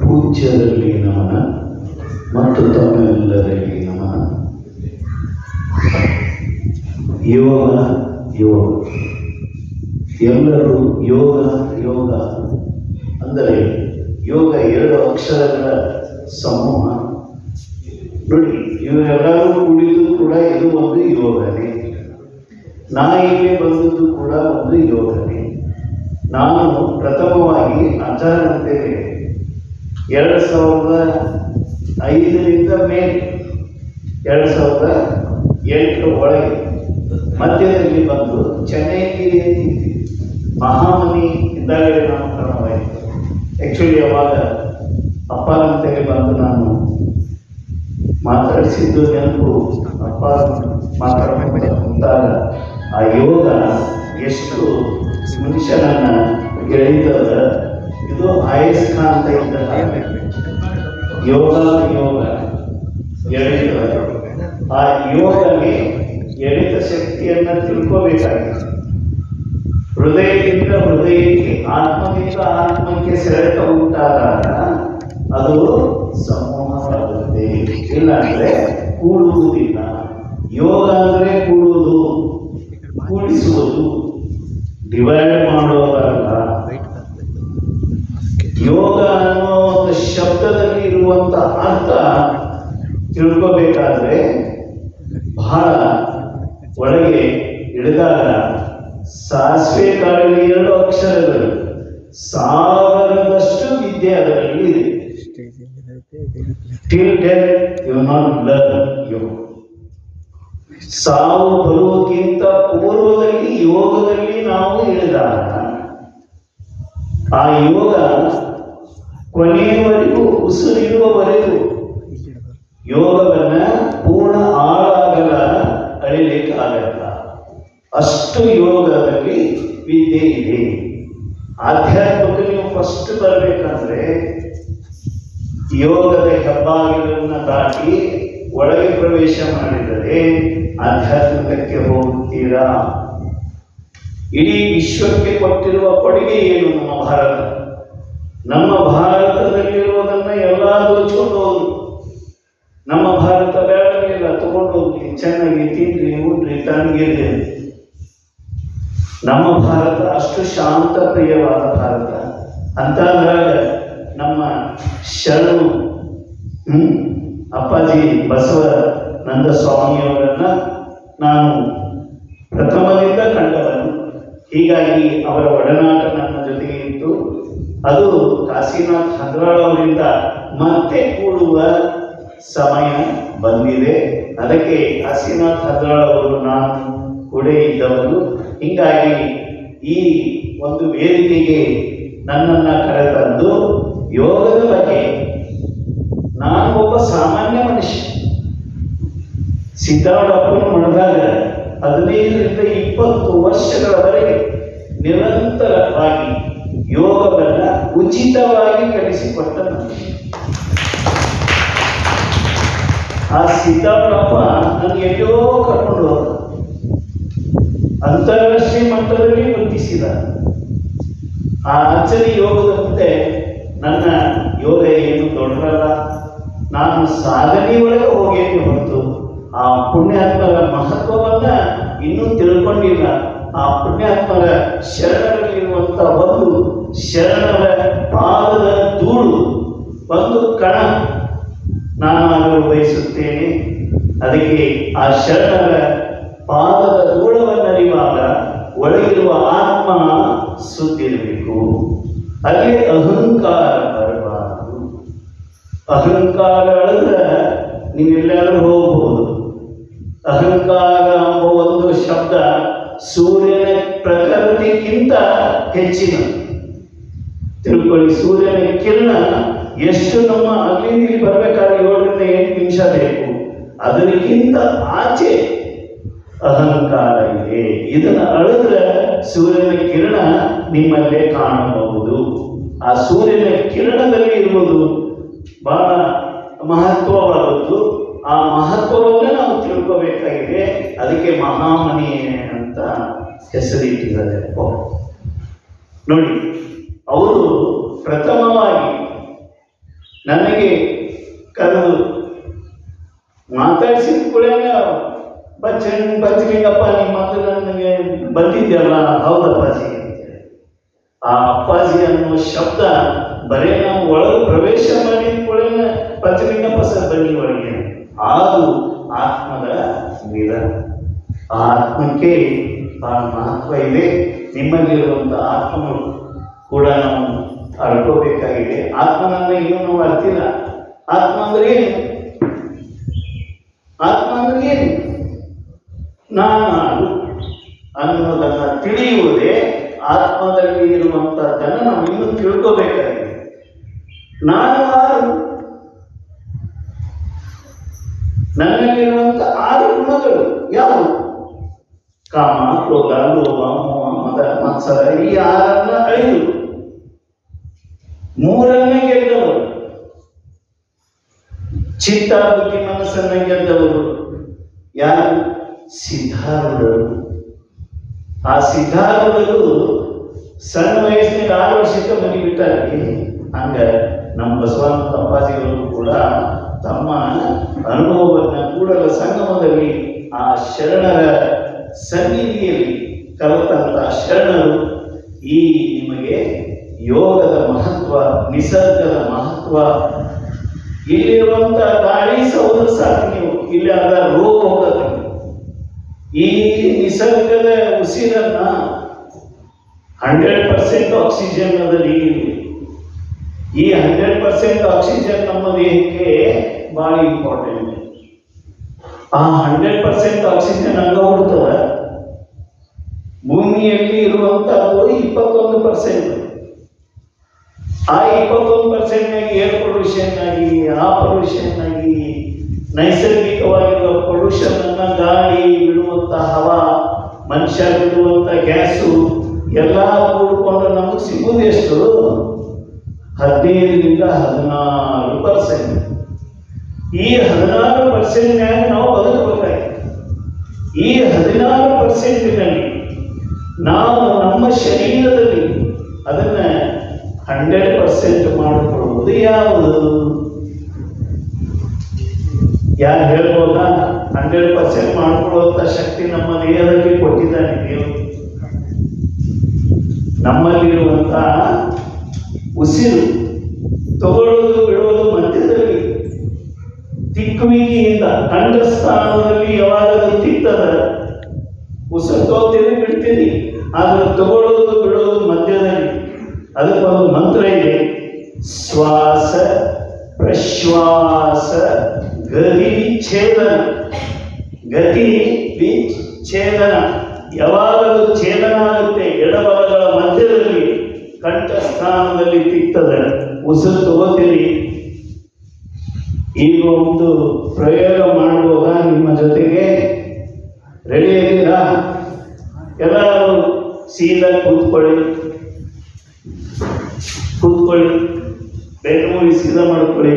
ಪೂಜ್ಯರಲ್ಲಿ ನಮನ ಮತ್ತು ತಮ್ಮೆಲ್ಲರಲ್ಲಿ ನಮನ. ಯೋಗ ಯೋಗ ಎಲ್ಲರೂ ಯೋಗ ಯೋಗ ಅಂದರೆ ಯೋಗ ಎರಡು ಅಕ್ಷರಗಳ ಸಮೂಹ. ನೋಡಿ, ಇವರೆಲ್ಲರೂ ಕೂಡಿದ್ದು ಕೂಡ ಇದು ಒಂದು ಯೋಗನೇ. ನಾ ಇಲ್ಲಿ ಬಂದದ್ದು ಕೂಡ ಒಂದು ಯೋಗನೇ. ನಾನು ಪ್ರಥಮವಾಗಿ ಆಚಾರ್ಯಂತೆಯೇ 2005ರಿಂದ ಮೇಲೆ 2008 ಒಳಗೆ ಮಧ್ಯದಲ್ಲಿ ಬಂದು ಚೆನ್ನೈಗಿರಿ ಮಹಾಮನಿ ಇದ್ದಾಗಲೇ ನಾಮಕರಣವಾಯಿತು. ಆ್ಯಕ್ಚುಲಿ ಅವಾಗ ಅಪ್ಪನಂತೆಯೇ ಬಂದು ನಾನು ಮಾತಾಡಿಸಿದ್ದು ನೆನಪು. ಅಪ್ಪ ಮಾತಾಡಬೇಕಾದಾಗ ಆ ಯೋಗ ಎಷ್ಟು ಮನುಷ್ಯನನ್ನು ಎಳೆಯುತ್ತದ. ಇದು ಆಯಸ್ಕಾಂತ ಇದ್ದ ಯೋಗ ಯೋಗ ಎಳೆಯುತ್ತದೆ. ಆ ಯೋಗಕ್ಕೆ ಎಳೆತ ಶಕ್ತಿಯನ್ನು ತಿಳ್ಕೋಬೇಕಾಗಿದೆ. ಹೃದಯದಿಂದ ಹೃದಯಕ್ಕೆ, ಆತ್ಮದಿಂದ ಆತ್ಮಕ್ಕೆ ಸೆಳೆತ ಉಂಟಾದಾಗ ಅದು ಸಮೂಹವಾಗುತ್ತೆ. ಇಲ್ಲಾಂದ್ರೆ ಕೂಡುವುದಿಲ್ಲ. ಯೋಗ ಅಂದರೆ ಕೂಡುವುದು, ಕೂಡಿಸುವುದು, ಡಿವೈಡ್ ಮಾಡೋದಲ್ಲ. ಯೋಗ ಅನ್ನೋ ಒಂದು ಶಬ್ದದಲ್ಲಿ ಇರುವಂತ ಅರ್ಥ ತಿಳ್ಕೋಬೇಕಾದ್ರೆ ಬಹಳ ಒಳಗೆ ಇಳಿದಾಗ ಸಾಸಿವೆ ಕಾಳಿನ 2 ಅಕ್ಷರಗಳು 1000ದಷ್ಟು ವಿದ್ಯೆ ಅದರಲ್ಲಿ ಇದೆ. Till death you not learn yoga. ಸಾವು ಬರುವುದಕ್ಕಿಂತ ಪೂರ್ವದಲ್ಲಿ ಯೋಗದಲ್ಲಿ ನಾವು ಇಳಿದಾಗ ಆ ಯೋಗ ಕೊನೆಯವರೆಗೂ, ಉಸಿರಿರುವವರೆಗೂ ಯೋಗವನ್ನ ಪೂರ್ಣ ಆಳಾಗಲ ಅಳಿಲಿಕ್ಕೆ ಆಗಲ್ಲ. ಅಷ್ಟು ಯೋಗದಲ್ಲಿ ವಿದ್ಯೆ ಇದೆ. ಆಧ್ಯಾತ್ಮಕ್ಕೆ ನೀವು ಫಸ್ಟ್ ಬರಬೇಕಂದ್ರೆ ಯೋಗದ ಹೆಬ್ಬಾಗಿಲನ್ನು ದಾಟಿ ಒಳಗೆ ಪ್ರವೇಶ ಮಾಡಿದರೆ ಆಧ್ಯಾತ್ಮಿಕಕ್ಕೆ ಹೋಗುತ್ತೀರಾ. ಇಡೀ ವಿಶ್ವಕ್ಕೆ ಕೊಟ್ಟಿರುವ ಕೊಡುಗೆ ಏನು? ನಮ್ಮ ಭಾರತ. ನಮ್ಮ ಭಾರತದಲ್ಲಿರುವುದನ್ನು ಎಲ್ಲ ದೋಚ್ಕೊಂಡು ಹೋಗಿ, ನಮ್ಮ ಭಾರತ ಬೇಡಲಿಲ್ಲ, ತಗೊಂಡು ಹೋಗಿ ಚೆನ್ನಾಗಿ ತಿನ್ರಿ, ಉಡ್ರಿ, ತಣ್ಣಗಿರಿ. ನಮ್ಮ ಭಾರತ ಅಷ್ಟು ಶಾಂತ ಪ್ರಿಯವಾದ ಭಾರತ. ಅಂತಾದಾಗ ನಮ್ಮ ಶರಣು ಅಪ್ಪಾಜಿ ಬಸವಾನಂದ ಸ್ವಾಮಿಯವರನ್ನ ನಾನು ಪ್ರಥಮದಿಂದ ಕಂಡವನು. ಹೀಗಾಗಿ ಅವರ ಒಡನಾಟ ನನ್ನ ಜೊತೆಗೆ ಇತ್ತು. ಅದು ಕಾಶಿನಾಥ್ ಹದ್ರಾಳ್ ಅವರಿಂದ ಮತ್ತೆ ಕೂಡುವ ಸಮಯ ಬಂದಿದೆ. ಅದಕ್ಕೆ ಕಾಶಿನಾಥ್ ಹದ್ರಾಳ್ ಅವರು ನಾನು ಕೂಡ ಇದ್ದವರು. ಹೀಗಾಗಿ ಈ ಒಂದು ವೇದಿಕೆಗೆ ನನ್ನನ್ನು ಕರೆತಂದು ಯೋಗದ ಬಗ್ಗೆ, ನಾನು ಒಬ್ಬ ಸಾಮಾನ್ಯ ಮನುಷ್ಯ, ಸಿದ್ದಾರೂಢಪ್ಪನ ಮನದಾಗ 15ರಿಂದ 20 ವರ್ಷಗಳವರೆಗೆ ನಿರಂತರವಾಗಿ ಯೋಗವನ್ನ ಉಚಿತವಾಗಿ ಕಲಿಸಿಕೊಟ್ಟ ಮನುಷ್ಯ. ಆ ಸಿದ್ದಾರೂಢಪ್ಪ ನನಗೆ ಎಲ್ಲೋ ಕರ್ಕೊಂಡು ಹೋದ, ಅಂತಾರಾಷ್ಟ್ರೀಯ ಮಟ್ಟದಲ್ಲಿ ಗುರುತಿಸಿದ. ಆ ಅಚ್ಚರಿ ಯೋಗದ ಮುಂದೆ ನನ್ನ ಯೋಗ ಏನು ದೊಡ್ಡರಲ್ಲ. ನಾನು ಸಾಧನೆ ಒಳಗೆ ಹೋಗೇನೆ ಹೊರತು ಆ ಪುಣ್ಯಾತ್ಮರ ಮಹತ್ವವನ್ನ ಇನ್ನೂ ತಿಳ್ಕೊಂಡಿಲ್ಲ. ಆ ಪುಣ್ಯಾತ್ಮರ ಶರಣರಲ್ಲಿರುವಂತ ಒಂದು ಶರಣರ ಪಾದದ ಧೂಳು, ಒಂದು ಕಣ ನಾನಾಗಲು ಬಯಸುತ್ತೇನೆ. ಅದಕ್ಕೆ ಆ ಶರಣರ ಪಾದದ ಧೂಳವನ್ನರಿವಾಗ ಒಳಗಿರುವ ಆತ್ಮ ಸುತ್ತಿರಬೇಕು. ಅಲ್ಲಿ ಅಹಂಕಾರ ಬರಬಾರದು. ಅಹಂಕಾರ ಅಳಿದ್ರೆ ನೀವೆಲ್ಲರೂ ಹೋಗಬಹುದು. ಅಹಂಕಾರ ಎಂಬ ಒಂದು ಶಬ್ದ ಸೂರ್ಯನ ಪ್ರಕೃತಿಗಿಂತ ಹೆಚ್ಚಿನ. ತಿಳ್ಕೊಳ್ಳಿ, ಸೂರ್ಯನ ಕಿರಣ ಎಷ್ಟು ನಮ್ಮ ಅಲ್ಲಿಂದ ಇಲ್ಲಿ ಬರ್ಬೇಕು ಆಚೆ ಅಹಂಕಾರ ಇದೆ. ಇದನ್ನು ಅಳಿದ್ರೆ ಸೂರ್ಯನ ಕಿರಣ ನಿಮ್ಮಲ್ಲೇ ಕಾಣಬಹುದು. ಆ ಸೂರ್ಯನ ಕಿರಣದಲ್ಲಿ ಇರುವುದು ಬಹಳ ಮಹತ್ವವಾದದ್ದು. ಆ ಮಹತ್ವವನ್ನೇ ನಾವು ತಿಳ್ಕೋಬೇಕಾಗಿದೆ. ಅದಕ್ಕೆ ಮಹಾಮನಿ ಅಂತ ಹೆಸರಿಟ್ಟಿದ್ದಾರೆ. ನೋಡಿ, ಅವರು ಪ್ರಥಮವಾಗಿ ನನಗೆ ಕರೆದು ಮಾತಾಡಿಸಿದ ಕೂಡಲೇ ಬಚ್ಚಲಿಂಗಪ್ಪ ನಿಮ್ಮ ಮಕ್ಕಳು ನನಗೆ ಬಂದಿದ್ಯಲ್ಲ, ಹೌದಪ್ಪಾಜಿ ಅಂತೇಳಿ. ಆ ಅಪ್ಪಾಜಿ ಅನ್ನುವ ಶಬ್ದ ಬರೇ ನಾವು ಒಳಗೆ ಪ್ರವೇಶ ಮಾಡಿದ ಕೂಡಲೇ ಬಚ್ಚಲಿಂಗಪ್ಪ ಸರ್ ಬನ್ನಿ ಒಳಗೆ. ಅದು ಆತ್ಮದ ಮಿಲನ. ಆ ಆತ್ಮಕ್ಕೆ ಬಹಳ ಮಹತ್ವ ಇದೆ. ನಿಮ್ಮಲ್ಲಿರುವಂಥ ಆತ್ಮಗಳು ಕೂಡ ನಾವು ಅಳ್ಕೋಬೇಕಾಗಿದೆ. ಆತ್ಮನನ್ನ ಇನ್ನೂ ನಾವು ಅರ್ತಿಲ್ಲ. ಆತ್ಮ ಅಂದ್ರೆ ಏನು? ಆತ್ಮ ಅಂದ್ರೆ ಏನು? ನಾನು ಅನ್ನೋದನ್ನ ತಿಳಿಯುವುದೇ ಆತ್ಮದಲ್ಲಿ ಇರುವಂತಹದ್ದನ್ನು ನಾವು ಇನ್ನೂ ತಿಳ್ಕೋಬೇಕಾಗಿದೆ. ನಾನು ಯಾರು? ನನ್ನಲ್ಲಿರುವಂತ 6 ಗುಣಗಳು ಯಾವುವು? ಕಾಮ, ಕ್ರೋಧ, ಲೋಭ, ಮೋಹ, ಮದ, ಮತ್ಸರ. ಈ 6 ಅಳಿದು 3 ಗೆದ್ದವರು. ಚಿತ್ತ, ಬುದ್ಧಿ, ಮನಸ್ಸನ್ನ ಗೆದ್ದವರು ಯಾರು? ಸಿದ್ಧಾರೂಢರು. ಆ ಸಿದ್ಧಾರೂಢರು ಸಣ್ಣ ವಯಸ್ಸಿನಾಗ 6 ವರ್ಷಕ್ಕೆ ಮನೆ ಬಿಟ್ಟಾರೆ. ಹಂಗ ನಮ್ಮ ಬಸವಾನಂದ ಅಪ್ಪಾಜಿಗಳು ಕೂಡ ತಮ್ಮ ಅನುಭವವನ್ನು ಕೂಡಲ ಸಂಗಮದಲ್ಲಿ ಆ ಶರಣರ ಸನ್ನಿಧಿಯಲ್ಲಿ ಕಲಿತಂತ ಶರಣರು ಈ ನಿಮಗೆ ಯೋಗದ ಮಹತ್ವ, ನಿಸರ್ಗದ ಮಹತ್ವ, ಇಲ್ಲಿರುವಂತ ಗಾಳಿ ಸೌದ ಸಾಕು ನೀವು ಇಲ್ಲಿ ಆದ ರೋಗ, ಈ ನಿಸರ್ಗದ ಉಸಿರನ್ನ 100% ಆಕ್ಸಿಜನ್ ಅದರಲ್ಲಿ. ಈ 100% ಆಕ್ಸಿಜನ್ ನಮ್ಮ ದೇಹಕ್ಕೆ ಬಹಳ ಇಂಪಾರ್ಟೆಂಟ್. ಆ 100% ಆಕ್ಸಿಜನ್ ಹಂಗ ಹುಡ್ತದ. ಭೂಮಿಯಲ್ಲಿ ಇರುವಂತಹದ್ದು 21%. ಆ 21% ಏರ್ ಪೊಲ್ಯೂಷನ್ ಆಗಿ, ಆ ಪೊಲ್ಯೂಷನ್ ಆಗಿ, ನೈಸರ್ಗಿಕವಾಗಿರುವ ಪೊಲ್ಯೂಷನ್ ಅನ್ನ ಗಾಳಿ ಬಿಡುವಂತ ಹವಾ, ಮನುಷ್ಯ ಬಿಡುವಂತ ಗ್ಯಾಸು ಎಲ್ಲ ಕೂಡಿಕೊಂಡು ನಮಗೆ ಸಿಗುವುದು ಎಷ್ಟು? 15ರಿಂದ 16%. ಈ 16% ನಾವು ಬದುಕಬೇಕಾಗಿದೆ. ಈ 16%ನಲ್ಲಿ ನಾವು ನಮ್ಮ ಶರೀರದಲ್ಲಿ ಅದನ್ನ 100% ಮಾಡಿಕೊಳ್ಳುವುದು ಯಾವುದು? ಯಾರು ಹೇಳ್ಬೋದಾ? 100% ಮಾಡಿಕೊಳ್ಳುವಂತ ಶಕ್ತಿ ನಮ್ಮ ದೇಹದಲ್ಲಿ ಕೊಟ್ಟಿದ್ದಾನೆ ದೇವರು. ನಮ್ಮಲ್ಲಿರುವಂತ ಉಸಿರು ತಗೊಳ್ಳೋದು ಬಿಡುವುದು ಮಧ್ಯದಲ್ಲಿ ತಿಕ್ಕುವಿಕೆಯಿಂದ ಕಂಠಸ್ಥಾನದಲ್ಲಿ ಯಾವಾಗಲೂ ತಿಕ್ತದ. ಉಸಿರು ತಗೋತೀರಿ, ಬಿಡ್ತೀರಿ, ಆದ್ರೆ ತಗೊಳ್ಳೋದು ಬಿಡೋದು ಮಧ್ಯದಲ್ಲಿ. ಅದಕ್ಕೊಂದು ಮಂತ್ರ ಇದೆ. ಶ್ವಾಸ ಪ್ರಶ್ವಾಸ ಗತಿ ವಿಚ್ಛೇದನ. ಗತಿ ವಿಚ್ಛೇದನ ಯಾವಾಗಲೂ ಛೇದನ ಆಗುತ್ತೆ. ಎಡಬಲಗಳ ಮಧ್ಯದಲ್ಲಿ ಕಂಠಸ್ಥಾನದಲ್ಲಿ ತಿಕ್ತದೆ. ಉಸಿರು ತಗೋತೀರಿ. ಈಗ ಒಂದು ಪ್ರಯೋಗ ಮಾಡ್ಬೋದಾ ನಿಮ್ಮ ಜೊತೆಗೆ? ರೆಡಿ ಇದ್ದೀರಾ? ಎಲ್ಲರೂ ಸೀದಾ ಕೂತ್ಕೊಳ್ಳಿ. ಬೆನ್ನು ಮೂಡಿ ಸೀದಾ ಮಾಡ್ಕೊಳ್ಳಿ.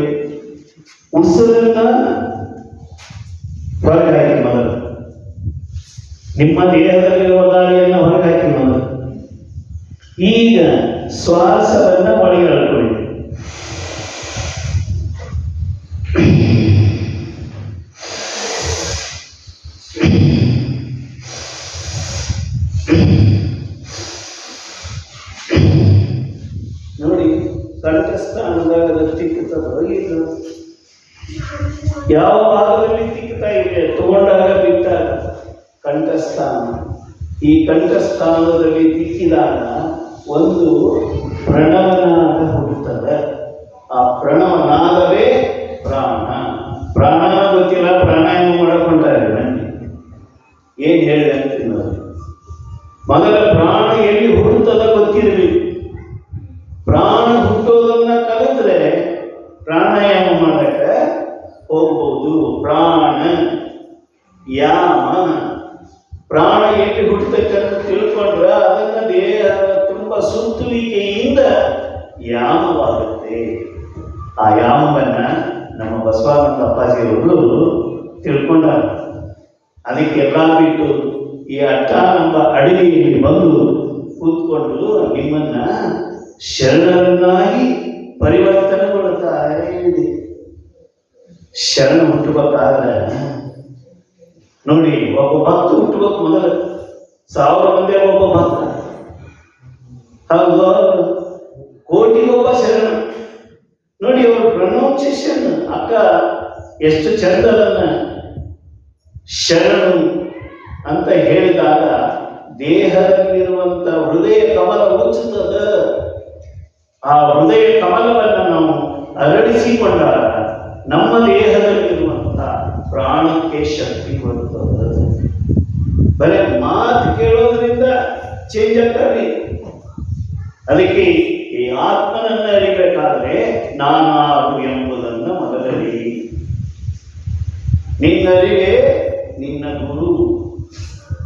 ಉಸಿರನ್ನ ಹೊರಗೆ ಹಾಕಿ ಮೊದಲು. ನಿಮ್ಮ ದೇಹದಲ್ಲಿರುವ ಗಾಳಿಯನ್ನು ಹೊರಗೆ ಹಾಕಿ ಮೊದಲು. ಈಗ ಶ್ವಾಸವನ್ನ ಒಳಗೆ ಎಳ್ಕೊಳ್ಳಿ. ನೋಡಿ, ಕಂಠಸ್ಥಾನದಾಗ ತಿಕ್ಕುತ್ತದೆ. ಇದು ಯಾವ ಭಾಗದಲ್ಲಿ ತಿಕ್ತಾ ಇದೆ? ತಗೊಂಡಾಗ ಬಿಟ್ಟಾಗ ಕಂಠಸ್ಥಾನ. ಈ ಕಂಠಸ್ಥಾನದಲ್ಲಿ ತಿಕ್ಕಿದಾಗ ಒಂದು ಪ್ರಣವನಾದ ಹುಟ್ಟುತ್ತದೆ. ಆ ಪ್ರಣವನಾದವೇ ಪ್ರಾಣ. ಪ್ರಾಣ ಗೊತ್ತಿಲ್ಲ, ಪ್ರಾಣಾಯಾಮ ಮಾಡಕೊಂಡಾರೆ. ಬನ್ನಿ ಏನ್ ಹೇಳಿ ಅಂತೀನಿ ನೋಡಿ. ಮೊದಲ ಪ್ರಾಣ ಎಲ್ಲಿ ಹುಟ್ಟುತ್ತದ ಗೊತ್ತಿರಬೇಕು. ಪ್ರಾಣ ಹುಟ್ಟೋದನ್ನ ಕಲಿತ್ರೆ ಪ್ರಾಣಾಯಾಮ ಮಾಡಕ್ಕೆ ಹೋಗ್ಬೋದು. ಪ್ರಾಣ ಯಾಮ ಪ್ರಾಣ ಎಲ್ಲಿ ಹುಟ್ಟುತ್ತೈತೆ ಅಂತ ತಿಳ್ಕೊಂಡ್ರೆ ಅದನ್ನ ದೇಹದ ತುಂಬ ಸುತ್ತುವಿಕೆಯಿಂದ ಯಾಮವಾಗುತ್ತೆ. ಆ ಯಾಮವನ್ನ ನಮ್ಮ ಬಸವಾನಂದ ಅಪ್ಪಾಜಿಯವರು ತಿಳ್ಕೊಂಡಾರ. ಅದಕ್ಕೆ ಎಲ್ಲ ಬಿಟ್ಟು ಈ ಅಟ್ಟ ನಮ್ಮ ಅಡಿಗೆಯಲ್ಲಿ ಬಂದು ಕೂತ್ಕೊಂಡು ನಿಮ್ಮನ್ನ ಶರಣರನ್ನಾಗಿ ಪರಿವರ್ತನೆಗೊಳ್ಳುತ್ತಾರೆ. ಶರಣ ಹುಟ್ಟಬೇಕಾದ್ರೆ ನೋಡಿ, ಒಬ್ಬ ಭಕ್ತ ಹುಟ್ಟಬೇಕು. ಮೊದಲು 1000 ಮಂದಿ ಒಬ್ಬ ಭಕ್ತ, ಹೌದು, ಕೋಟಿಗೊಬ್ಬ ಶರಣ. ನೋಡಿ, ಅವರು ಪ್ರೊನೌನ್ಸಿಯೇಷನ್ ಅಕ್ಕ ಎಷ್ಟು ಚಂದದನ್ನ ಶರಣು ಅಂತ ಹೇಳಿದಾಗ ದೇಹದಲ್ಲಿರುವಂತ ಹೃದಯ ಕಮಲ ಉಚ್ಚುತ್ತದ. ಆ ಹೃದಯ ಕಮಲವನ್ನು ನಾವು ಅರಳಿಸಿಕೊಂಡಾಗ ನಮ್ಮ ದೇಹದಲ್ಲಿರುವಂತ ಪ್ರಾಣಕ್ಕೆ ಶಕ್ತಿ ಬರುತ್ತದೆ. ಬರೀ ಮಾತು ಕೇಳೋದ್ರಿಂದ ಚೇಂಜ್ ಆಗ್ತಾರೆ. ಅದಕ್ಕೆ ಈ ಆತ್ಮನನ್ನ ಅರಿಬೇಕಾದ್ರೆ ನಾನಾರು ಎಂಬುದನ್ನು ಮೊದಲರಿ. ನಿನ್ನರಿವೇ ನಿನ್ನ ಗುರು.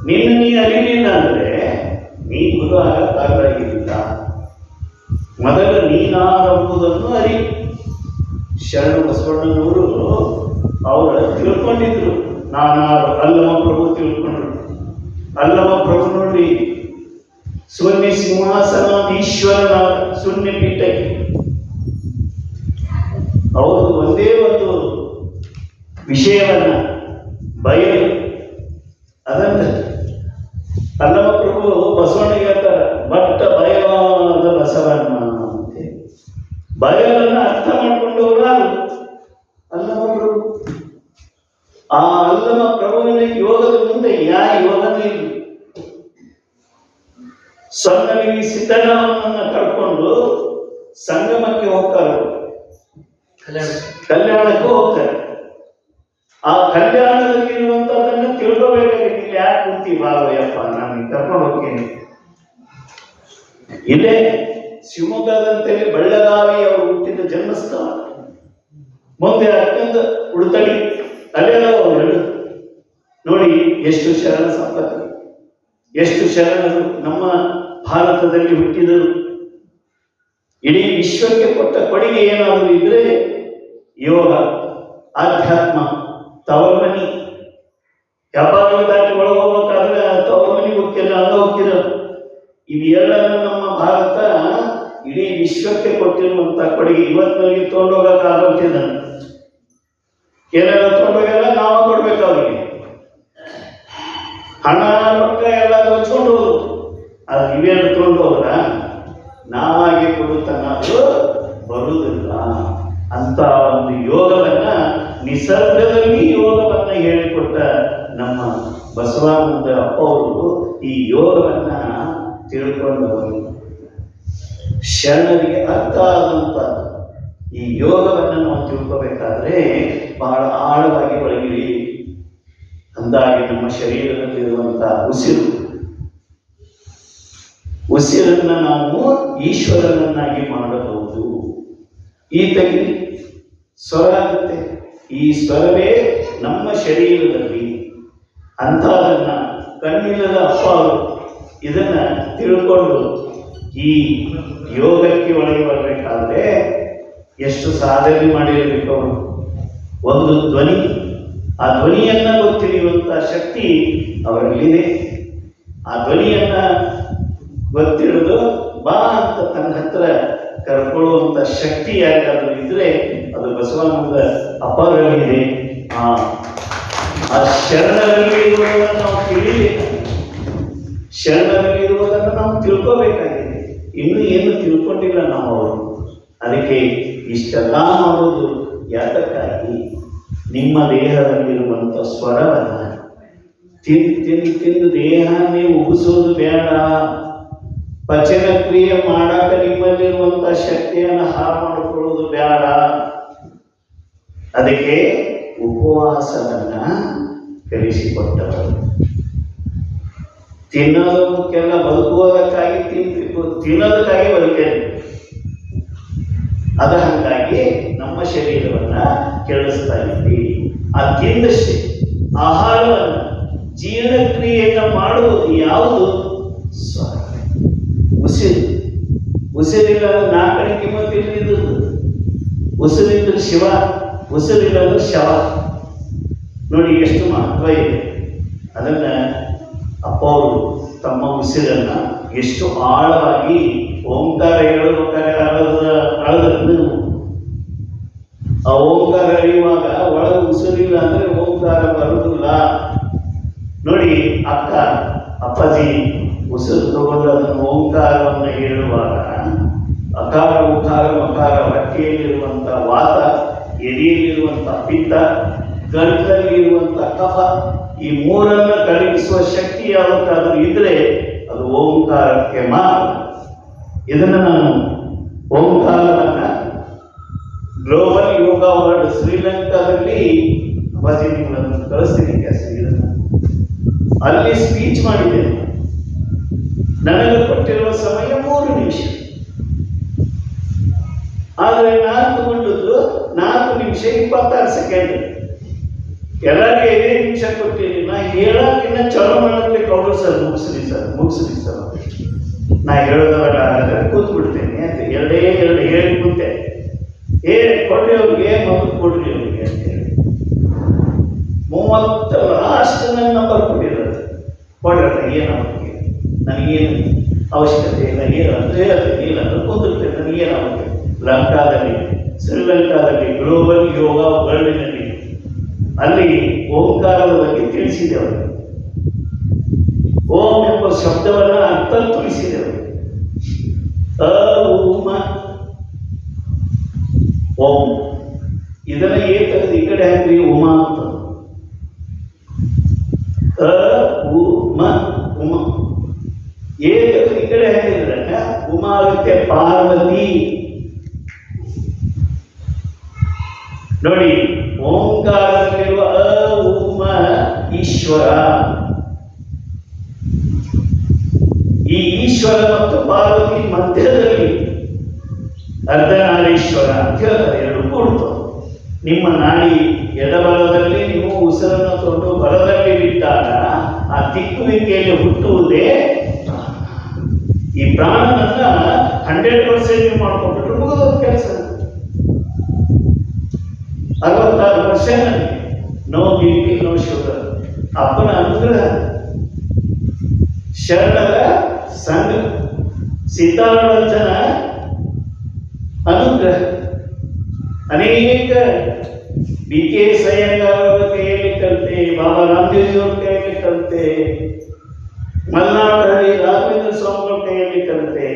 ನಿನ್ನ ನೀ ಅರಿವಿಲ್ಲ ಅಂದ್ರೆ ನೀ ಗುರು ಆಗಕ್ಕಾಗಿಲ್ಲ. ಮೊದಲು ನೀನಾರೆಂಬುದನ್ನು ಅರಿ. ಶರಣ ಬಸವಣ್ಣನವರು ಅವರ ತಿಳ್ಕೊಂಡಿದ್ರು. ನಾನಾರು ಅಲ್ಲಮ ಪ್ರಭು ತಿಳ್ಕೊಂಡ್ರು. ಅಲ್ಲಮ ಪ್ರಭು ನೋಡಿ, ಶೂನ್ಯ ಸಿಂಹಾಸನ ಈಶ್ವರನ ಶೂನ್ಯ ಪೀಠಕ್ಕೆ ಅವರು ಒಂದೇ ಒಂದು ವಿಷಯವನ್ನ ಬಯಲು. ಅದನ್ನ ಅಲ್ಲಮ ಪ್ರಭು ಬಸವಣ್ಣಿಗೆ ಹೇಳ್ತಾರೆ, ಬಟ್ಟ ಬಯಲಾದ ಬಸವಣ್ಣ ಅಂತ. ಬಯಲನ್ನ ಅರ್ಥ ಮಾಡಿಕೊಂಡವರು ಅಲ್ಲಮ ಪ್ರಭು. ಆ ಅಲ್ಲಮ ಪ್ರಭುವಿನ ಯೋಗದ ಮುಂದೆ ಯಾವ ಯೋಗನೂ ಇಲ್ಲ. ಸೊನ್ನವಿಗೆ ಸಿದ್ದರಾಮನನ್ನ ಕರ್ಕೊಂಡು ಸಂಗಮಕ್ಕೆ ಹೋಗ್ತಾರೆ, ಕಲ್ಯಾಣಕ್ಕೆ ಹೋಗ್ತಾರೆ. ಆ ಕಲ್ಯಾಣದಲ್ಲಿರುವಂತದನ್ನು ತಿಳ್ಕೋಬೇಕಾಗಿತ್ತು. ಯಾಕೆ ಕೂತೀವಿ ಬಾವಯ್ಯಪ್ಪ, ನಾನು ಕರ್ಕೊಂಡು ಹೋಗ್ತೀನಿ. ಇಲ್ಲೇ ಶಿವಮೊಗ್ಗದಂತೆ ಬೆಳ್ಳಗಾವಿ ಅವರು ಹುಟ್ಟಿದ ಜನ್ಮಸ್ಥಳ. ಮುಂದೆ ಅತ್ಯಂತ ಉಡುತಡಿ ಅಲ್ಲೆಲ್ಲ ಅವರು ನೋಡಿ, ಎಷ್ಟು ಶರಣ ಸಂಪತ್ತು, ಎಷ್ಟು ಶರಣರು ನಮ್ಮ ಭಾರತದಲ್ಲಿ ಹುಟ್ಟಿದರು. ಇಡೀ ವಿಶ್ವಕ್ಕೆ ಕೊಟ್ಟ ಕೊಡುಗೆ ಏನಾದರೂ ಇದ್ರೆ ಯೋಗ, ಆಧ್ಯಾತ್ಮ, ತವರ್ಮನಿ. ಯಾವಾಗಲೂ ದಾಟಿ ಒಳಗೆ ಹೋಗ್ಬೇಕಾದ್ರೆ ತವರ್ಮನಿಗೆ ಹೋಗ್ತಿರ, ಅಲ್ಲ ಹೋಗ್ತಿರ. ಇವೆಲ್ಲರೂ ನಮ್ಮ ಭಾರತ ಇಡೀ ವಿಶ್ವಕ್ಕೆ ಕೊಟ್ಟಿರುವಂತ ಕೊಡುಗೆ. ಇವತ್ತಿನಲ್ಲಿ ತೊಗೊಂಡೋಗಕ್ಕಾಗೋಗ್ತಿದ್ದ, ಏನಾದ್ರು ತೊಗೊಂಡೋಗೆಲ್ಲ ನಾವು ಕೊಡ್ಬೇಕು ಅವರಿಗೆ. ಹಣ ರೊಕ್ಕ ಎಲ್ಲ ಹಚ್ಕೊಂಡು ಹೋದ್ರು. ಅದು ಇವೇನು ತೊಗೊಂಡು ಹೋದ್ರ ನಾವಾಗೆ ಕೊಡುತ್ತನ್ನಾದ್ರೂ ಬರುವುದಿಲ್ಲ. ಅಂತ ಒಂದು ಯೋಗವನ್ನ, ನಿಸರ್ಗದಲ್ಲಿ ಯೋಗವನ್ನ ಹೇಳಿಕೊಟ್ಟ ನಮ್ಮ ಬಸವಾನಂದ ಅಪ್ಪ ಅವರು ಈ ಯೋಗವನ್ನ ತಿಳ್ಕೊಂಡವರು. ಶರಣರಿಗೆ ಅರ್ಥ ಆದಂತ ಈ ಯೋಗವನ್ನು ನಾವು ತಿಳ್ಕೋಬೇಕಾದ್ರೆ ಬಹಳ ಆಳವಾಗಿ ಒಳಗಿರಿ. ಅಂದಾಗಿ ನಮ್ಮ ಶರೀರದಲ್ಲಿರುವಂತಹ ಉಸಿರನ್ನ ನಾವು ಈಶ್ವರನನ್ನಾಗಿ ಮಾಡಬಹುದು. ಈತಗೆ ಸ್ವರ ಆಗುತ್ತೆ. ಈ ಸ್ವರವೇ ನಮ್ಮ ಶರೀರದಲ್ಲಿ. ಅಂಥದನ್ನ ಕಣ್ಣಿಲ್ಲದ ಅಪ್ಪ ಇದನ್ನ ತಿಳ್ಕೊಂಡು ಈ ಯೋಗಕ್ಕೆ ಒಳಗೆ ಬರಬೇಕಾದ್ರೆ ಎಷ್ಟು ಸಾಧನೆ ಮಾಡಿರಬೇಕು ಅವರು. ಒಂದು ಧ್ವನಿ, ಆ ಧ್ವನಿಯನ್ನ ಗೊತ್ತಿರುವಂತ ಶಕ್ತಿ ಅವರಲ್ಲಿದೆ. ಆ ಧ್ವನಿಯನ್ನ ಗೊತ್ತಿರೋದು ಬಾ ಅಂತ ತನ್ನ ಹತ್ರ ಕರ್ಕೊಳ್ಳುವಂತ ಶಕ್ತಿ ಯಾರಿಗಾದ್ರೂ ಇದ್ರೆ ಅದು ಬಸವಾನಂದ ಅಪ್ಪರಲ್ಲಿದೆ. ಆ ಶರಣರಲ್ಲಿ ಇರುವುದನ್ನು ನಾವು ತಿಳಿಬೇಕು, ಶರಣರಲ್ಲಿ ಇರುವುದನ್ನು ನಾವು ತಿಳ್ಕೋಬೇಕಾಗಿದೆ. ಇನ್ನೂ ಏನು ತಿಳ್ಕೊಂಡಿಲ್ಲ ನಾವು ಅವರು. ಅದಕ್ಕೆ ಇಷ್ಟೆಲ್ಲ ಮಾಡೋದು ಯಾತಕ್ಕಾಗಿ? ನಿಮ್ಮ ದೇಹದಲ್ಲಿರುವಂಥ ಸ್ವರವನ್ನ ತಿಂದು ದೇಹನೇ ಉಗಿಸೋದು ಬೇಡ. ಪಚನ ಕ್ರಿಯೆ ಮಾಡಾಕ ನಿಮ್ಮಲ್ಲಿರುವಂಥ ಶಕ್ತಿಯನ್ನು ಹಾಳು ಮಾಡಿಕೊಳ್ಳೋದು ಬೇಡ. ಅದಕ್ಕೆ ಉಪವಾಸವನ್ನ ಕಲಿಸಿಕೊಟ್ಟವರು. ತಿನ್ನೋದು ಮುಖ್ಯ, ಬದುಕುವುದಕ್ಕಾಗಿ ತಿನ್ಬೇಕು, ತಿನ್ನೋದಕ್ಕಾಗಿ ಬದುಕೇನೆ. ಅದ ಹಾಗಾಗಿ ನಮ್ಮ ಶರೀರವನ್ನ ಕೆಡಿಸ್ತಾ ಇದ್ವಿ. ಆ ತಿಂದ ಆಹಾರವನ್ನು ಜೀರ್ಣಕ್ರಿಯೆಯನ್ನು ಮಾಡುವುದು ಯಾವುದು? ಶ್ವಾಸ. ಉಸಿರು. ಉಸಿರಿಲ್ಲ ನಾಲ್ಕನೇ ಮತ್ತೆ ಇಲ್ಲಿದ್ದು. ಉಸಿರಿದ್ರೆ ಶಿವ, ಉಸಿರಿಲ್ಲ ಶವ. ನೋಡಿ ಎಷ್ಟು ಮಹತ್ವ ಇದೆ. ಅದನ್ನ ಅಪ್ಪ ಅವರು ತಮ್ಮ ಉಸಿರನ್ನ ಎಷ್ಟು ಆಳವಾಗಿ ಓಂಕಾರ ಹೇಳಬೇಕಾದ್ರೆ ಅಳದ್ರು. ಆ ಓಂಕಾರ ಅರಿಯುವಾಗ ಒಳಗೆ ಉಸಿರಿಲ್ಲ ಅಂದ್ರೆ ಓಂಕಾರ ಬರುವುದಿಲ್ಲ. ನೋಡಿ ಅಪ್ಪಾಜಿ ಉಸಿರು ತಗೊಂಡು ಅದನ್ನು ಓಂಕಾರವನ್ನು ಹೇಳುವಾಗ ಅಕಾರ ಉಕಾರ ಮಕಾರ ಹೊಟ್ಟೆಯಲ್ಲಿರುವಂಥ ವಾತ, ಎದೆಯಲ್ಲಿರುವಂಥ ಪಿತ್ತ, ಗಂಟಲಲ್ಲಿರುವಂಥ ಕಫ, ಈ ಮೂರನ್ನು ಕರಗಿಸುವ ಶಕ್ತಿ ಯಾವತ್ತಾದರೂ ಇದ್ರೆ ಅದು ಓಂಕಾರಕ್ಕೆ ಮಾತ್ರ. ಇದನ್ನು ನಾನು ಓಂಕಾರವನ್ನ ಗ್ಲೋಬಲ್ ಯೋಗ ವರ್ಲ್ಡ್ ಶ್ರೀಲಂಕಾದಲ್ಲಿ ಅಪ್ಪಾಜಿಗಳನ್ನು ಕಳಿಸ್ತೀನಿ ಇದನ್ನು ಅಲ್ಲಿ ಸ್ಪೀಚ್ ಮಾಡಿದ್ದೇನೆ. ನನಗೆ ಕೊಟ್ಟಿರುವ ಸಮಯ 3 ನಿಮಿಷ. ಆದರೆ ನಾನು ತಗೊಂಡದ್ದು 4 ನಿಮಿಷ 26 ಸೆಕೆಂಡ್. ಎಲ್ಲರಿಗೆ 5 ನಿಮಿಷ ಕೊಟ್ಟಿದ್ದೀನಿ. ನಾ ಹೇಳೋಕ್ಕಿನ್ನ ಚಾಲು ಮಾಡೋಕ್ಕೆ ಕೌಡು ಸರ್ ಮುಗಿಸ್ರಿ ಸರ್ ನಾ ಹೇಳೋದವಲ್ಲ ಹಾಗಾದ್ರೆ ಕೂತ್ ಬಿಡ್ತೇನೆ ಅಂತ 2 ಹೇಳಿ ಕೂತೆ. ಕೊಡ್ರಿ ಅವ್ರಿಗೆ ಮೊದಲು ಕೊಡ್ರಿ ಅವ್ರಿಗೆ ಅಂತ ಹೇಳಿ 30 ಲಾಸ್ಟ್ ನನ್ನ ನಂಬರ್ ಕೊಟ್ಟಿರೋದು. ಕೊಡ್ರಲ್ಲ ಏನಾಗುತ್ತೆ, ನನಗೇನು ಅವಶ್ಯಕತೆ ಇಲ್ಲ, ಇಲ್ಲ ಕೂತಿರ್ತೇನೆ, ನನಗೇನಾಗುತ್ತೆ. ಶ್ರೀಲಂಕಾದಲ್ಲಿ ಗ್ಲೋಬಲ್ ಯೋಗ ವರ್ಲ್ಡ್ನಲ್ಲಿ ಅಲ್ಲಿ ಓಂಕಾರದ ಬಗ್ಗೆ ತಿಳಿಸಿದೆ ಅವರು. ಓಂ ಎಂಬ ಶಬ್ದವನ್ನ ಅರ್ಥ ತಿಳಿಸಿದೆ ಅವರು. ಓಂ ಇದನ್ನ ಏತದ ಈ ಕಡೆ ಹಾಕ್ರಿ ಉಮಾ ಅಂತ. ಉಮಾ ಏತದ ಈ ಕಡೆ ಹಾಕಿದ್ರೆ ಉಮಾ ಆಗುತ್ತೆ ಪಾರ್ವತಿ. ನೋಡಿ ಓಂಕಾರದಲ್ಲಿರುವ ಉಮ ಈಶ್ವರ. ಈ ಈಶ್ವರ ಮತ್ತು ಪಾರ್ವತಿ ಮಧ್ಯದಲ್ಲಿ ಅರ್ಧನಾರೀಶ್ವರ ಅಂತ ಹೇಳ್ತಾರೆ. 2 ಕೂಡ್ತು. ನಿಮ್ಮ ನಾಡಿ ಎಡಬಲದಲ್ಲಿ ನೀವು ಉಸಿರನ್ನು ತೊಗೊಂಡು ಬಲದಲ್ಲಿ ಬಿಟ್ಟಾಗ ಆ ತಿಕ್ಕುವಿಕೆಯಲ್ಲಿ ಹುಟ್ಟುವುದೇ ಈ ಪ್ರಾಣನನ್ನ 100% ನೀವು ಮಾಡ್ಕೊಂಡ್ಬಿಟ್ರೆ ಮುಗಿದ ಕೆಲಸ. 66% ನೋ BP ನೋ ಶುಗರ್. ಅಪ್ಪನ ಅನುಗ್ರಹ, ಶರಣರ ಸಂಘ, ಸಿದ್ಧಾರೂಢನ ಅನುಗ್ರಹ, ಅನೇಕ BK ಅಯ್ಯಂಗಾರ್ ಅವರ ಕೈಯಲ್ಲಿ ಕಲಿತೆ, ಬಾಬಾ ರಾಮದೇವ್ರ ಕೈಯಲ್ಲಿ ಕಲಿತೆ, ಮಲ್ನಾಡಹಳ್ಳಿ ರಾಘವೇಂದ್ರ ಸ್ವಾಮಿಗಳ ಕೈಯಲ್ಲಿ ಕಲಿತೆ.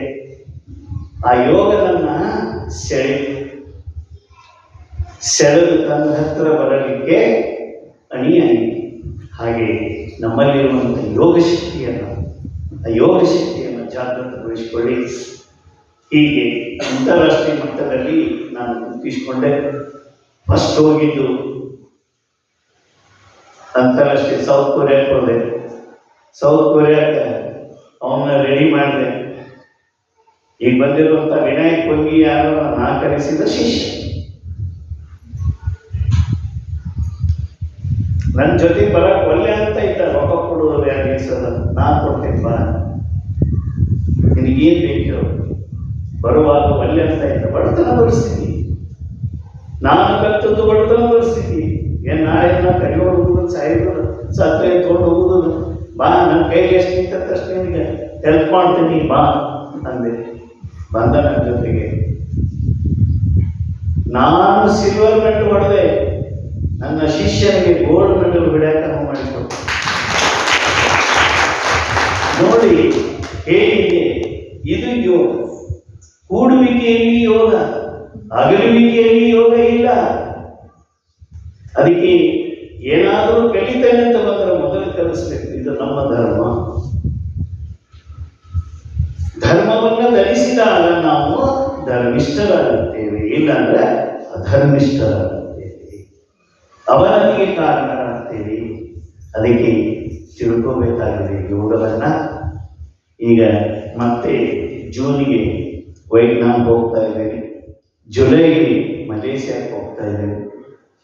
ಆ ಯೋಗ ನನ್ನ ಸೆಳೆದು ತನ್ನ ಹತ್ತಿರ ಬರಲಿಕ್ಕೆ ಅಣಿಯಾಗಿ. ಹಾಗೆ ನಮ್ಮಲ್ಲಿರುವಂಥ ಯೋಗ ಶಕ್ತಿಯನ್ನು ಜಾಗೃತಗೊಳಿಸಿಕೊಳ್ಳಿ. ಹೀಗೆ ಅಂತಾರಾಷ್ಟ್ರೀಯ ಮಟ್ಟದಲ್ಲಿ ನಾನು ಗುರುತಿಸಿಕೊಂಡೆ. ಫಸ್ಟ್ ಹೋಗಿದ್ದು ಅಂತಾರಾಷ್ಟ್ರೀಯ ಸೌತ್ ಕೊರಿಯಾಕ್ಕೆ ಹೋದೆ. ಸೌತ್ ಕೊರಿಯಾಕ್ಕೆ ಅವನ್ನ ರೆಡಿ ಮಾಡಿದೆ. ಈಗ ಬಂದಿರುವಂಥ ವಿನಾಯಕ್ ವಂಗಿ ಯಾರು ನಾ ಕರೆಸಿದ ಶಿಷ್ಯ. ನನ್ನ ಜೊತೆ ಬರಕ್ ಒಳ್ಳೆ ಅಂತ ಇದ್ದ. ರೊಕ್ಕ ಕೊಡುವುದು ಯಾರು ಸರ್, ನಾನು ಕೊಡ್ತೇನೆ ಬಾ, ನಿನಗೇನು ಬೇಕು ಬರುವಾಗ ಒಳ್ಳೆ ಅಂತ ಇದ್ದ. ಬಡತನ ಪರಿಸ್ಥಿತಿ, ನಾನು ಕಲ್ತದ್ದು ಬಡತನ ಪರಿಸ್ಥಿತಿ. ಏನ್ ನಾಳೆ ನಾ ಕಡಿಯೋಡು ಹೋಗುದು, ಸಾಯೋದು, ಸತ್ರೆ ತೊಗೊಂಡು ಹೋಗುದು. ಬಾ, ನನ್ನ ಕೈಗೆ ಎಷ್ಟು ನಿಂತಷ್ಟು ನಿನಗೆ ಹೆಲ್ಪ್ ಮಾಡ್ತೀನಿ ಬಾ ಅಂದೆ. ಬಂದ ನನ್ನ ಜೊತೆಗೆ. ನಾನು ಸಿಲ್ವರ್ ಮೆಡಲ್ ಹೊಡೆದೆ, ನನ್ನ ಶಿಷ್ಯನಿಗೆ ಗೋಲ್ಡ್ ಮೆಡಲ್ ಬಿಡಾಕ ಮಾಡಿಕೊಟ್ಟು. ನೋಡಿ ಹೇಗಿದೆ ಇದು ಯೋಗ. ಕೂಡುವಿಕೆಯಲ್ಲಿ ಯೋಗ, ಅಗಲುವಿಕೆಯಲ್ಲಿ ಯೋಗ ಇಲ್ಲ. ಅದಕ್ಕೆ ಏನಾದರೂ ಕಲಿತೇನೆ ಅಂತ ಬಂದರೆ ಮೊದಲು ಕಲಿಸ್ಬೇಕು. ಇದು ನಮ್ಮ ಧರ್ಮ. ಧರ್ಮವನ್ನು ಧರಿಸಿದಾಗ ನಾವು ಧರ್ಮಿಷ್ಠರಾಗುತ್ತೇವೆ, ಇಲ್ಲಾಂದ್ರೆ ಅಧರ್ಮಿಷ್ಠರಾಗುತ್ತೇವೆ, ಅವನತಿಗೆ ಕಾರಣರಾಗ್ತೇವೆ. ಅದಕ್ಕೆ ತಿಳ್ಕೋಬೇಕಾಗಿದೆ ಯೋಗವನ್ನ. ಈಗ ಮತ್ತೆ ಜೂನ್ಗೆ ವಿಯೆಟ್ನಾಂ ಹೋಗ್ತಾ ಇದ್ದೇವೆ, ಜುಲೈಗೆ ಮಲೇಷ್ಯಾಕ್ಕೆ ಹೋಗ್ತಾ ಇದ್ದೇವೆ,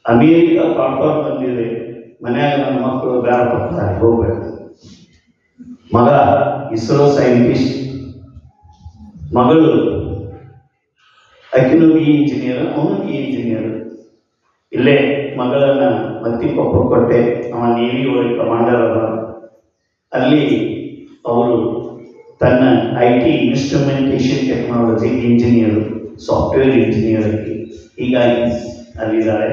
ಅಮೇರಿಕಾ ಕಾಂಪೌಂಡ್ ಬಂದಿದೆ, ಮನ್ಯಾಗ ನನ್ನ ಮಕ್ಕಳು ಬೇಡ ಬರ್ತಾರೆ, ಹೋಗ್ಬೇಕು. ಮಗ ಇಸ್ರೋ ಸೈಂಟಿಸ್ಟ್, ಮಗಳು ಆಕಿನೂ ಬಿ ಇಂಜಿನಿಯರ್, ಅವನು ಬಿ ಇಂಜಿನಿಯರ್. ಇಲ್ಲೇ ಮಗಳನ್ನ ಮತ್ತಿಕೊಪ್ಪ ಕೊಟ್ಟೆ, ಅವ ನೇವಿ ಒಳಗೆ ಕಮಾಂಡರ್ ಅದ. ಅಲ್ಲಿ ಅವರು ತನ್ನ IT instrumentation technology engineer, software engineer ಆಗಿ ಹೀಗಾಗಿ ಅಲ್ಲಿದ್ದಾರೆ.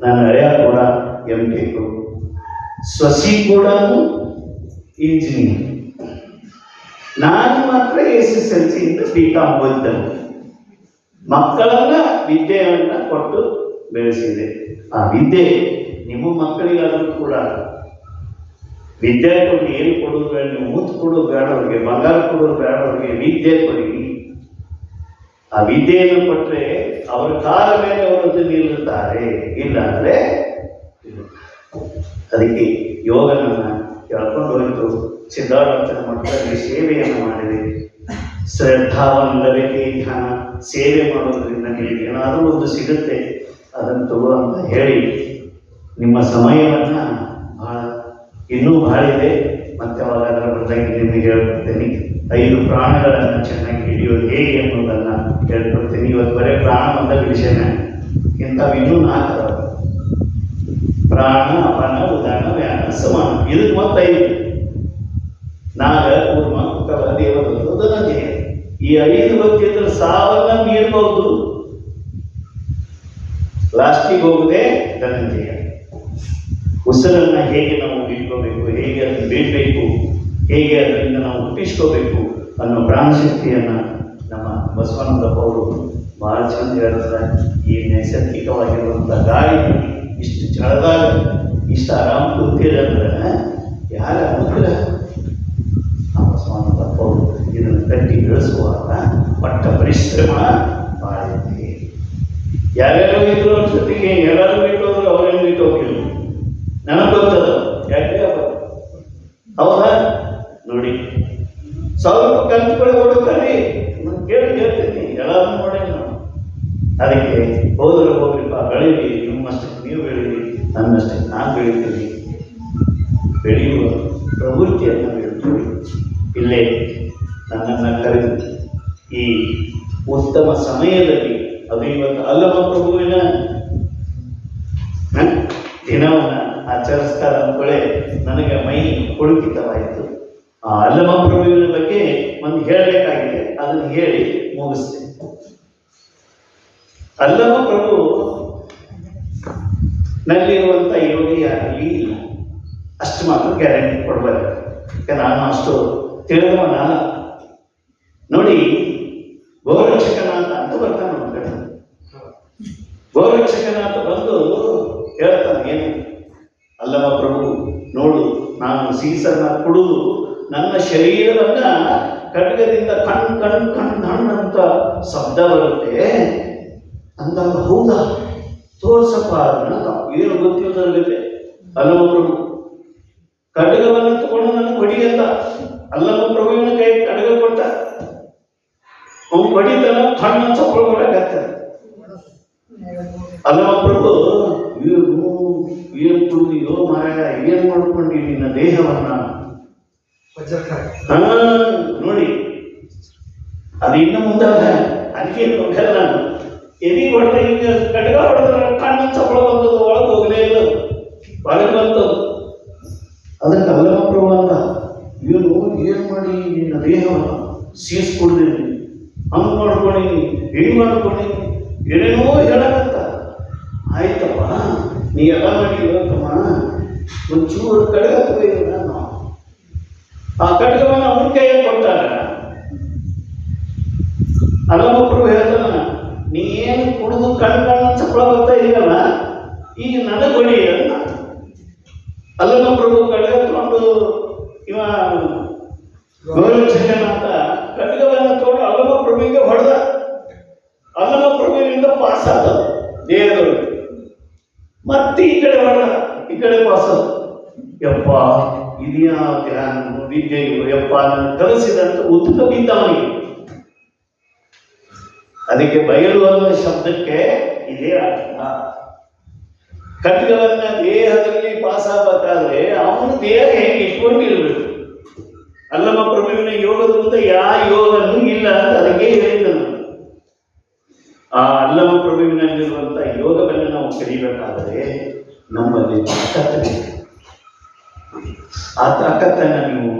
ನನ್ನ ಹಳೆಯ ಕೂಡ MTech, ಸ್ವಸಿ ಕೂಡ ಇಂಜಿನಿಯರ್. ನಾನು ಮಾತ್ರ SSLC ಇಂದ BCom ಓದಿದ್ದೆ. ಮಕ್ಕಳನ್ನ ವಿದ್ಯೆಯನ್ನ ಕೊಟ್ಟು ಬೆಳೆಸಿದೆ. ಆ ವಿದ್ಯೆ ನಿಮ್ಮ ಮಕ್ಕಳಿಗಾದರೂ ಕೂಡ ವಿದ್ಯೆ ಕೊಟ್ಟು ಏನು ಕೊಡೋದು ಬೇಡ, ನೀವು ಮುತ್ತು ಕೊಡೋದು ಬೇಡ, ಅವ್ರಿಗೆ ಬಂಗಾರ ಕೊಡೋದು ಬೇಡ, ಅವ್ರಿಗೆ ವಿದ್ಯೆ ಕೊಡಿ. ಆ ವಿದ್ಯೆಯನ್ನು ಕೊಟ್ಟರೆ ಅವರ ಕಾಲ ಮೇಲೆ ಅವರದ್ದು ನಿಲ್ಲುತ್ತಾರೆ, ಇಲ್ಲ ಅಂದರೆ ಅದಕ್ಕೆ ಯೋಗನನ್ನ ಕೇಳ್ಕೊಂಡು ಹೋಯಿತು. ಸಿದ್ಧಾರ್ಥನ ಮಠದಲ್ಲಿ ಸೇವೆಯನ್ನು ಮಾಡಿದೆ. ಶ್ರದ್ಧಾವಲ್ಲವೇ ಧ್ಯಾನ, ಸೇವೆ ಮಾಡೋದ್ರಿಂದ ನಿಮಗೆ ಏನಾದರೂ ಒಂದು ಸಿಗುತ್ತೆ, ಅದನ್ನು ತಗೋ ಅಂತ ಹೇಳಿ ನಿಮ್ಮ ಸಮಯವನ್ನು ಇನ್ನೂ ಭಾಳ ಇದೆ. ಮತ್ತೆ ಅವಾಗ ಅದರ ಬದಲಾಗಿ ನಿಮಗೆ ಹೇಳ್ಕೊಡ್ತೇನೆ. 5 ಪ್ರಾಣಗಳನ್ನು ಚೆನ್ನಾಗಿ ಹಿಡಿಯೋದು ಹೇಗೆ ಅನ್ನೋದನ್ನು ಹೇಳ್ಕೊಡ್ತೀನಿ. ಇವತ್ತು ಬರೀ ಪ್ರಾಣ ಒಂದ ವಿಷಯನ, ಇಂಥವು ಇನ್ನೂ 4 ಪ್ರಾಣ, ಅಪಾನ, ಉದಾನ, ವ್ಯಾನ, ಸಮಾನ. ಇದಕ್ಕೆ ಮತ್ತೆ 5: ನಾಗ, ಕೂರ್ಮ, ಕುಟಲ, ದೇವದತ್ತು, ಧನಂಜಯ. ಈ 5 ಗೊತ್ತಿದ್ರೆ ಸಾವನ್ನ ಮೀರ್ಬಹುದು, ಲಾಸ್ಟಿಗೆ ಹೋಗುದೇ ಧನಂಜಯ. ಉಸಿರನ್ನ ಹೇಗೆ ನಾವು ಬಿಟ್ಕೋಬೇಕು, ಹೇಗೆ ಅದನ್ನು ಬಿಡಬೇಕು, ಹೇಗೆ ಅದರಿಂದ ನಾವು ಹುಟ್ಟಿಸ್ಕೋಬೇಕು ಅನ್ನೋ ಪ್ರಾಣಶಕ್ತಿಯನ್ನು ನಮ್ಮ ಬಸವಾನಂದಪ್ಪ ಅವರು ಭಾಳ ಚಂದ ಹೇಳ್ತಾರೆ. ಈ ನೈಸರ್ಗಿಕವಾಗಿರುವಂಥ ಗಾಳಿ ಇಷ್ಟು ಚಳದಾಗ ಇಷ್ಟು ಆರಾಮ ಕೂತಿರಂದ್ರೆ ಯಾರ ಅನುಗ್ರಹ. ಆ ಬಸವಾನಂದಪ್ಪ ಅವರು ಇದನ್ನು ಕಟ್ಟಿ ಬೆಳೆಸುವಾಗ ಪಟ್ಟ ಪರಿಶ್ರಮ ಮಾಡಿದೆ. ಯಾರ್ಯಾರೋ ಇದ್ರು ಅವ್ರ ಜೊತೆಗೆ ಎಲ್ಲರೂ ಬಿಟ್ಟು ಹೋದ್ರು, ಅವ್ರೇನು ಬಿಟ್ಟು ಹೋಗಿಲ್ಲ. ನನಗೆ ಗೊತ್ತದ ಯಾಕೆ ಹೌದಾ ನೋಡಿ. ಸ್ವಲ್ಪ ಕಲ್ತ್ಕೊಳ್ಳಿ ಹುಡುಕಲ್ಲಿ ಕೇಳಿ ಹೇಳ್ತೀನಿ, ಎಲ್ಲರೂ ನೋಡಿ ನಾವು. ಅದಕ್ಕೆ ಹೋದ್ರೆ ಹೋಗ್ರಿಪ್ಪ, ಬೆಳೀರಿ, ನಿಮ್ಮಷ್ಟಕ್ಕೆ ನೀವು ಬೆಳೀರಿ, ನನ್ನಷ್ಟಕ್ಕೆ ನಾನು ಬೆಳಿತೀನಿ. ಬೆಳೆಯುವ ಪ್ರವೃತ್ತಿಯನ್ನು ಬೆಳೆದುಕೊಳ್ಳಿ. ಇಲ್ಲೇ ನನ್ನನ್ನು ಕರೆದು ಈ ಉತ್ತಮ ಸಮಯದಲ್ಲಿ, ಅದು ಇವತ್ತು ಅಲ್ಲಮ ಪ್ರಭುವಿನ ದಿನವನ್ನು ಆಚರಿಸ್ತಾರೆ ಅಂದ್ಕೊಳ್ಳೆ ನನಗೆ ಮೈ ಪುಳುಕಿತವಾಯಿತು. ಆ ಅಲ್ಲಮ ಪ್ರಭುವಿನ ಬಗ್ಗೆ ಒಂದು ಹೇಳಬೇಕಾಗಿದೆ, ಅದನ್ನು ಹೇಳಿ ಮುಗಿಸ್ತೇನೆ. ಅಲ್ಲಮ ಪ್ರಭು ನಲ್ಲಿರುವಂಥ ಯೋಗಿ ಯಾರಲ್ಲಿ ಇಲ್ಲ, ಅಷ್ಟು ಮಾತ್ರ ಗ್ಯಾರಂಟಿ ಕೊಡಬಾರ್ದು. ಯಾಕೆ ನಾನು ಅಷ್ಟು ತಿಳಿದವ ನಾನು. ನೋಡಿ, ಗೋರಕ್ಷಕನಾಥ ಅಂತ ಬರ್ತಾನೆ ನಮ್ಮ ಕಡೆ. ಗೋರಕ್ಷಕನಾಥ ಬಂದು ಹೇಳ್ತಾನೆ, ಏನು ಅಲ್ಲಮ ಪ್ರಭು ನೋಡು, ನಾನು ಸೀಸನ್ನ ಕುಡಿದು ನನ್ನ ಶರೀರವನ್ನ ಖಡ್ಗದಿಂದ ಕಣ್ ಅಂತ ಶಬ್ದ ಬರುತ್ತೆ ಅಂದಾಗ, ಹೌದಾ ತೋರ್ಸಪ್ಪ ಅದನ್ನ. ಏನು ಗೊತ್ತಿಲ್ಲದೆ ಅಲ್ಲಮ ಪ್ರಭು ಖಡ್ಗವನ್ನು ತಗೊಂಡು ನನಗೆ ಹೊಡಿ ಅಂತ ಅಲ್ಲಮ ಪ್ರಭುವಿನ ಕೈ ಖಡ್ಗ ಕೊಟ್ಟ. ಅವ್ನು ಹೊಡಿತಾನ, ಕಣ್ಣು ಚಪ್ಪಳ ಹೊರಗಾಗ್ತಾನೆ. ಅಲ್ಲಮ ಪ್ರಭು ಏನು ಕುಡಿದಿಯೋ ಮಾರಾಯ, ಏನು ಮಾಡ್ಕೊಂಡಿ ನಿನ್ನ ದೇಹವನ್ನ. ನೋಡಿ, ಅದು ಇನ್ನು ಮುಂದಾಗ ಅದಕ್ಕೆ ನಾನು ಎದಿ ಹೊಡೆದ, ಈಗ ಕಡ್ಗ ಹೊಡೆದ್ರೆ ಕಣ್ಣು ಚಪ್ಪಳ ಬಂದದ್ದು, ಒಳಗೆ ಹೋಗಲೇ ಇಲ್ಲ, ಹೊರಗೆ ಬಂತದ್ದು. ಅದಕ್ಕೆ ಅಲ್ಲಮ ಪ್ರಭು ಅಂತ ಏನು ಮಾಡಿ ನಿನ್ನ ದೇಹವನ್ನು ಸೀಸ್ಕೊಡ್ತೀನಿ, ಹಂಗೆ ಮಾಡ್ಕೊಂಡಿನಿ, ಹಿಂಗೆ ಮಾಡ್ಕೊಂಡಿನಿ, ಏನೇನೋ ಹೇಳಕತ್ತ. ಆಯ್ತಪ್ಪ, ನೀ ಎಲ್ಲ ಮಾಡಿ ಇವತ್ತಮ್ಮ ಒಂಚೂರು ಕಡ್ಗ ತಗೋಯಿಲ್ಲ. ನಾನು ಆ ಕಡ್ಗವನ್ನು ಅವನ ಕೈಯಲ್ಲಿ ಕೊಟ್ಟಾಗ ಅಲ್ಲಮ ಪ್ರಭು ಹೇಳ್ತಾನ, ನೀ ಏನು ಕುಡಿದು ಕಣ್ಣ ಚಪ್ಪಳ ಬರ್ತಾ ಇದೆಯಲ್ಲ, ಈಗ ನನಗೆ ಹೊಡಿ ಅಂತ. ಅಲ್ಲಮ ಪ್ರಭು ಕಡ್ಗ ತಗೊಂಡು ಇವ ಗೋರಕ್ಷಕನಾಥ ಖಡ್ಗವನ್ನು ತಗೊಂಡು ಅಲ್ಲಮ ಪ್ರಭುವಿಗೆ ಹೊಡೆದ. ಅಲ್ಲಮ ಪ್ರಭುವಿನಿಂದ ಪಾಸ್ ಆದ ದೇಹದೊಳಗೆ. ಮತ್ತೆ ಈ ಕಡೆ ಹೊಡೆದ, ಈ ಕಡೆ ಪಾಸ್ ಆದ. ಯಪ್ಪ, ಇದೆಯಾ ಧ್ಯಾನ ವಿದ್ಯೆಯು ಯಪ್ಪ ನನ್ನ ಕಲಿಸಿದಂತ ಉತ್ಕ ಬಿದ್ದವನಿಗೆ. ಅದಕ್ಕೆ ಬಯಲು ಅನ್ನೋ ಶಬ್ದಕ್ಕೆ ಇದೇ ಅರ್ಥ. ಖಡ್ಗವನ್ನ ದೇಹದಲ್ಲಿ ಪಾಸ್ ಆಗ್ಬೇಕಾದ್ರೆ ಅವನು ದೇಹ ಹೇಗೆ ಇಟ್ಕೊಂಡಿರ್ಬೇಕು. ಅಲ್ಲಮ ಪ್ರಭುವಿನ ಯೋಗದಿಂದ ಯಾವ ಯೋಗನೂ ಇಲ್ಲ ಅಂತ ಅದಕ್ಕೆ ಹೇಳಿದ್ದನು. ಆ ಅಲ್ಲಮ ಪ್ರಭುವಿನಲ್ಲಿರುವಂತ ಯೋಗವನ್ನು ನಾವು ಕಲಿಬೇಕಾದರೆ ನಮ್ಮಲ್ಲಿ ತಾಕತ್ತು, ಆ ತಾಕತ್ತನ್ನು ನೀವು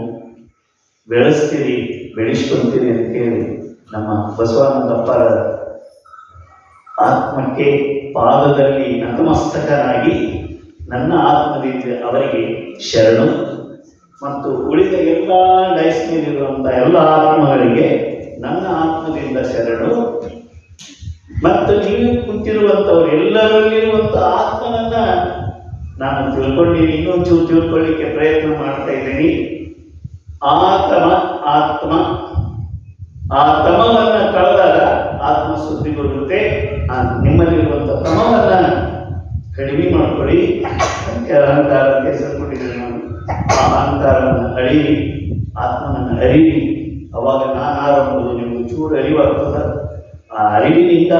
ಬೆಳೆಸ್ತೀರಿ, ಬೆಳೆಸ್ಕೊಂತೀರಿ ಅಂತ ಹೇಳಿ ನಮ್ಮ ಬಸವಾನಂದಪ್ಪರ ಆತ್ಮಕ್ಕೆ ಪಾದದಲ್ಲಿ ನತಮಸ್ತಕನಾಗಿ ನನ್ನ ಆತ್ಮದಿಂದ ಅವರಿಗೆ ಶರಣು ಮತ್ತು ಉಳಿದ ಎಲ್ಲ ಡೈಸ್ ಮೇಲಿರುವಂಥ ಎಲ್ಲ ಆತ್ಮಗಳಿಗೆ ನನ್ನ ಆತ್ಮದಿಂದ ಶರಣು ಮತ್ತು ನೀವು ಕುಂತಿರುವಂಥವ್ರು ಎಲ್ಲರಲ್ಲಿರುವಂಥ ಆತ್ಮನನ್ನ ನಾನು ತಿಳ್ಕೊಂಡಿದ್ದೀನಿ, ಇನ್ನೊಂಚೂರು ತಿಳ್ಕೊಳ್ಳಿಕ್ಕೆ ಪ್ರಯತ್ನ ಮಾಡ್ತಾ ಇದ್ದೀನಿ. ಆತ್ಮ ಆ ತಮವನ್ನ ಕಳೆದಾಗ ಆತ್ಮ ಶುದ್ಧಿಗೊಳ್ಳುತ್ತೆ. ನಿಮ್ಮಲ್ಲಿರುವಂಥ ತಮವನ್ನ ಕಡಿಮೆ ಮಾಡ್ಕೊಳ್ಳಿ. ಅಹಂಕಾರಕ್ಕೆ ಹೆಸರುಕೊಟ್ಟಿದ್ದೇನೆ ನಾನು. ಆ ಅಹಂಕಾರವನ್ನು ಅಳಿವಿ, ಆತ್ಮನನ್ನು ಅರಿವಿ. ಅವಾಗ ನಾನು ಆರಂಭದು ನಿಮಗೆ ಚೂರು ಅರಿವಾಗ್ತದ. ಆ ಅರಿವಿನಿಂದ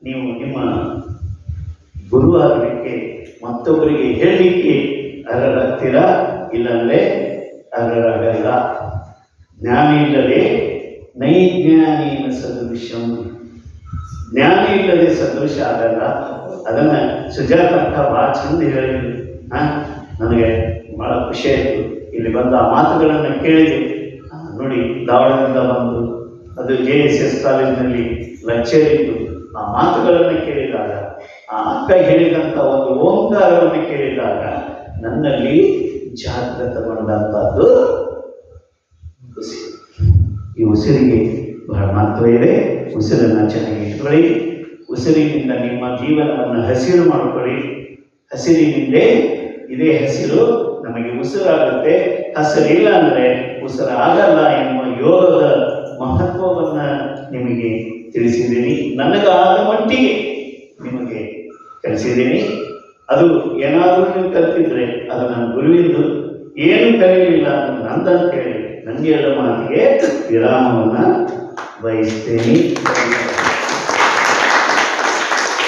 ನೀವು ನಿಮ್ಮ ಗುರುವಾಗಲಿಕ್ಕೆ, ಮತ್ತೊಬ್ಬರಿಗೆ ಹೇಳಲಿಕ್ಕೆ ಅರ್ಹರಾಗ್ತೀರ, ಇಲ್ಲಂದ್ರೆ ಅರ್ಹರಾಗಲ್ಲ. ಜ್ಞಾನ ಇಲ್ಲದೆ ನೈಜ್ಞಾನೇನ ಸದೃಶ್ಯಂ, ಜ್ಞಾನ ಇಲ್ಲದೆ ಸದೃಶ ಆಗಲ್ಲ. ಅದನ್ನ ಸುಜಾತಕ್ಕ ಭಾಳ ಚಂದ ಹೇಳಿದ್ರು. ನನಗೆ ಬಹಳ ಖುಷಿ ಆಯಿತು ಇಲ್ಲಿ ಬಂದ ಆ ಮಾತುಗಳನ್ನು ಕೇಳಿದೆ. ನೋಡಿ, ಧಾರವಾಡದಿಂದ ಬಂದು ಅದು JSS ಕಾಲೇಜಿನಲ್ಲಿ ಲೆಕ್ಚರ್ ಇದ್ದು ಆ ಮಾತುಗಳನ್ನು ಕೇಳಿದಾಗ, ಆ ಅಕ್ಕ ಹೇಳಿದಂಥ ಒಂದು ಓಂಕಾರವನ್ನು ಕೇಳಿದಾಗ ನನ್ನಲ್ಲಿ ಜಾಗೃತಗೊಂಡಂಥದ್ದು ಉಸಿರು. ಈ ಉಸಿರಿಗೆ ಬಹಳ ಮಹತ್ವ ಇದೆ. ಉಸಿರನ್ನು ಚೆನ್ನಾಗಿ ಇಟ್ಕೊಳ್ಳಿ. ಉಸಿರಿನಿಂದ ನಿಮ್ಮ ಜೀವನವನ್ನು ಹಸಿರು ಮಾಡಿಕೊಳ್ಳಿ. ಹಸಿರಿನಿಂದ ಇದೇ ಹಸಿರು ನಮಗೆ ಉಸಿರಾಗುತ್ತೆ. ಹಸಿರಿಲ್ಲ ಅಂದರೆ ಉಸಿರು ಆಗಲ್ಲ ಎನ್ನುವ ಯೋಗದ ಮಹತ್ವವನ್ನು ನಿಮಗೆ ತಿಳಿಸಿದ್ದೀನಿ. ನನಗಾದ ಮಟ್ಟಿಗೆ ನಿಮಗೆ ಕಲಿಸಿದ್ದೀನಿ. ಅದು ಏನಾದರೂ ನೀವು ಕಲಿತಿದ್ರೆ ಅದು ನನ್ನ ಗುರುವಿಂದು. ಏನು ಕಲಿಯಲಿಲ್ಲ ಅಂತ ನಂದಂತ ಹೇಳಿ ನನಗೆ ಹೇಳೋ ಮಾತಿಗೆ ವಿರಾಮವನ್ನು ಬಯಸ್ತೇನೆ.